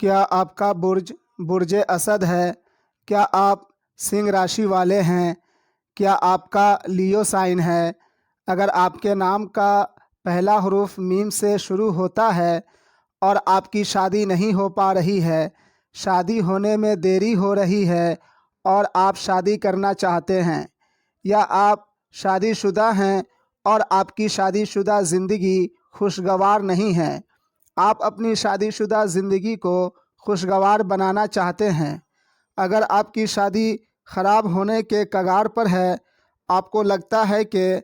क्या आपका बुर्ज बुर्ज असद है? क्या आप सिंह राशि वाले हैं? क्या आपका लियो साइन है? अगर आपके नाम का पहला हरूफ मीम से शुरू होता है और आपकी शादी नहीं हो पा रही है, शादी होने में देरी हो रही है और आप शादी करना चाहते हैं, या आप शादीशुदा हैं और आपकी शादीशुदा ज़िंदगी खुशगवार नहीं है, आप अपनी शादीशुदा ज़िंदगी को खुशगवार बनाना चाहते हैं, अगर आपकी शादी ख़राब होने के कगार पर है, आपको लगता है कि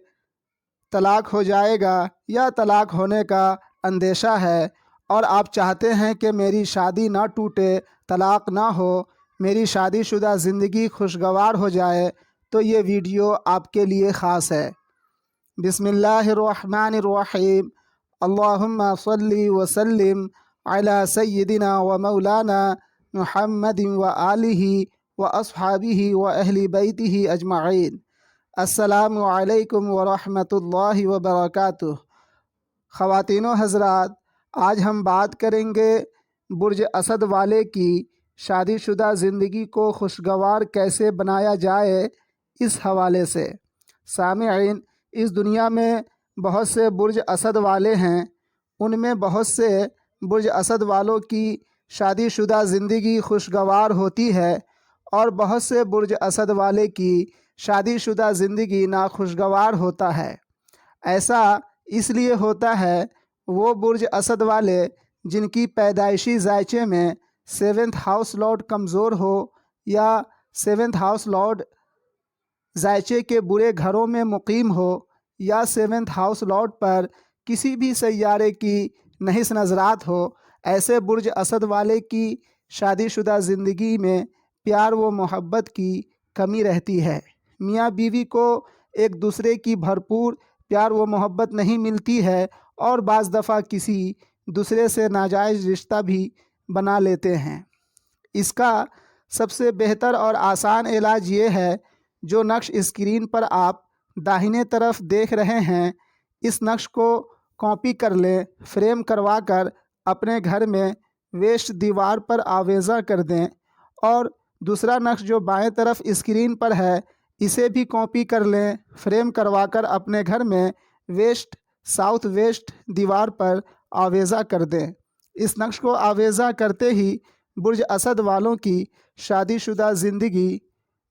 तलाक हो जाएगा या तलाक होने का अंदेशा है और आप चाहते हैं कि मेरी शादी ना टूटे, तलाक ना हो, मेरी शादीशुदा ज़िंदगी खुशगवार हो जाए, तो ये वीडियो आपके लिए ख़ास है। बिस्मिल्लाहिर्रहमानिर्रहीम। अल्लाहुम्मा सल्ली व सल्लिम अला सय्यिदिना व मौलाना मुहम्मदिन व आलिहि व अस्हाबिहि व अहली बैतिहि अजमाइन। अस्सलामु अलैकुम व रहमतुल्लाहि व बरकातुहू। ख़वातीनो हज़रात, आज हम बात करेंगे बुर्ज असद वाले की शादीशुदा ज़िंदगी को खुशगवार कैसे बनाया जाए, इस हवाले से। सामिईन, इस दुनिया में बहुत से बुर्ज असद वाले हैं, उनमें बहुत से बुर्ज असद वालों की शादीशुदा ज़िंदगी खुशगवार होती है और बहुत से बुर्ज असद वाले की शादीशुदा ज़िंदगी नाखुशगवार होता है। ऐसा इसलिए होता है, वो बुर्ज असद वाले जिनकी पैदाइशी ज़ायचे में 7th हाउस लॉर्ड कमज़ोर हो या 7th हाउस लॉर्ड ज़ायचे के बुरे घरों में मुकीम हो या 7th हाउस लॉर्ड पर किसी भी सैयारे की नहिस नज़रात हो, ऐसे बुर्ज असद वाले की शादीशुदा ज़िंदगी में प्यार व मोहब्बत की कमी रहती है। मियाँ बीवी को एक दूसरे की भरपूर प्यार व मोहब्बत नहीं मिलती है और बाज़ दफ़ा किसी दूसरे से नाजायज़ रिश्ता भी बना लेते हैं। इसका सबसे बेहतर और आसान इलाज ये है, जो नक्श स्क्रीन पर आप दाहिने तरफ देख रहे हैं, इस नक्श को कॉपी कर लें, फ्रेम करवा कर अपने घर में वेस्ट दीवार पर आवेज़ा कर दें, और दूसरा नक्श जो बाएं तरफ स्क्रीन पर है, इसे भी कॉपी कर लें, फ्रेम करवा कर अपने घर में वेस्ट साउथ वेस्ट दीवार पर आवेज़ा कर दें। इस नक्श को आवेज़ा करते ही बुर्ज असद वालों की शादीशुदा ज़िंदगी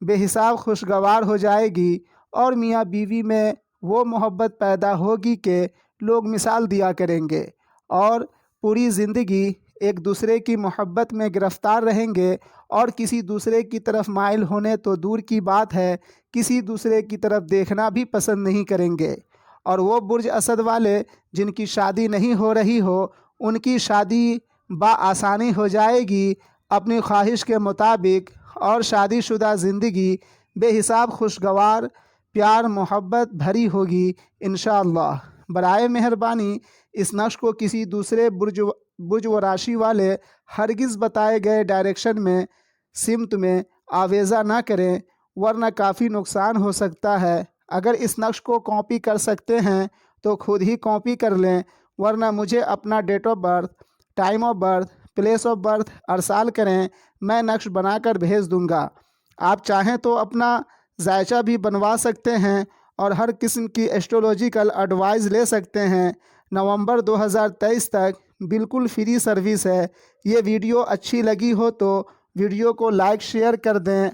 बेहिसाब खुशगवार हो जाएगी और मियाँ बीवी में वो मोहब्बत पैदा होगी कि लोग मिसाल दिया करेंगे और पूरी ज़िंदगी एक दूसरे की मोहब्बत में गिरफ़्तार रहेंगे और किसी दूसरे की तरफ माइल होने तो दूर की बात है, किसी दूसरे की तरफ देखना भी पसंद नहीं करेंगे। और वो बुर्ज असद वाले जिनकी शादी नहीं हो रही हो, उनकी शादी बआसानी हो जाएगी अपनी ख्वाहिश के मुताबिक और शादीशुदा ज़िंदगी बेहिसाब खुशगवार प्यार मोहब्बत भरी होगी इंशाअल्लाह। बराए मेहरबानी इस नक्श को किसी दूसरे बुर्ज व राशि वाले हरगिज़ बताए गए डायरेक्शन में सिमत में आवेज़ा ना करें, वरना काफ़ी नुकसान हो सकता है। अगर इस नक्श को कॉपी कर सकते हैं तो खुद ही कॉपी कर लें, वरना मुझे अपना date of birth, time of birth, place of birth अरसाल करें, मैं नक्श बनाकर भेज दूंगा। आप चाहें तो अपना जायचा भी बनवा सकते हैं और हर किस्म की एस्ट्रोलॉजिकल एडवाइस ले सकते हैं। नवंबर 2023 तक बिल्कुल फ्री सर्विस है। ये वीडियो अच्छी लगी हो तो वीडियो को लाइक शेयर कर दें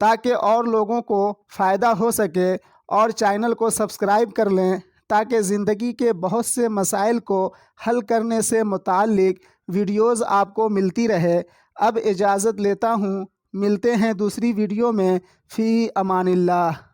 ताकि और लोगों को फ़ायदा हो सके, और चैनल को सब्सक्राइब कर लें ताकि ज़िंदगी के बहुत से मसाइल को हल करने से मुताल्लिक वीडियोज़ आपको मिलती रहे। अब इजाज़त लेता हूँ, मिलते हैं दूसरी वीडियो में। फ़ी अमानिल्लाह।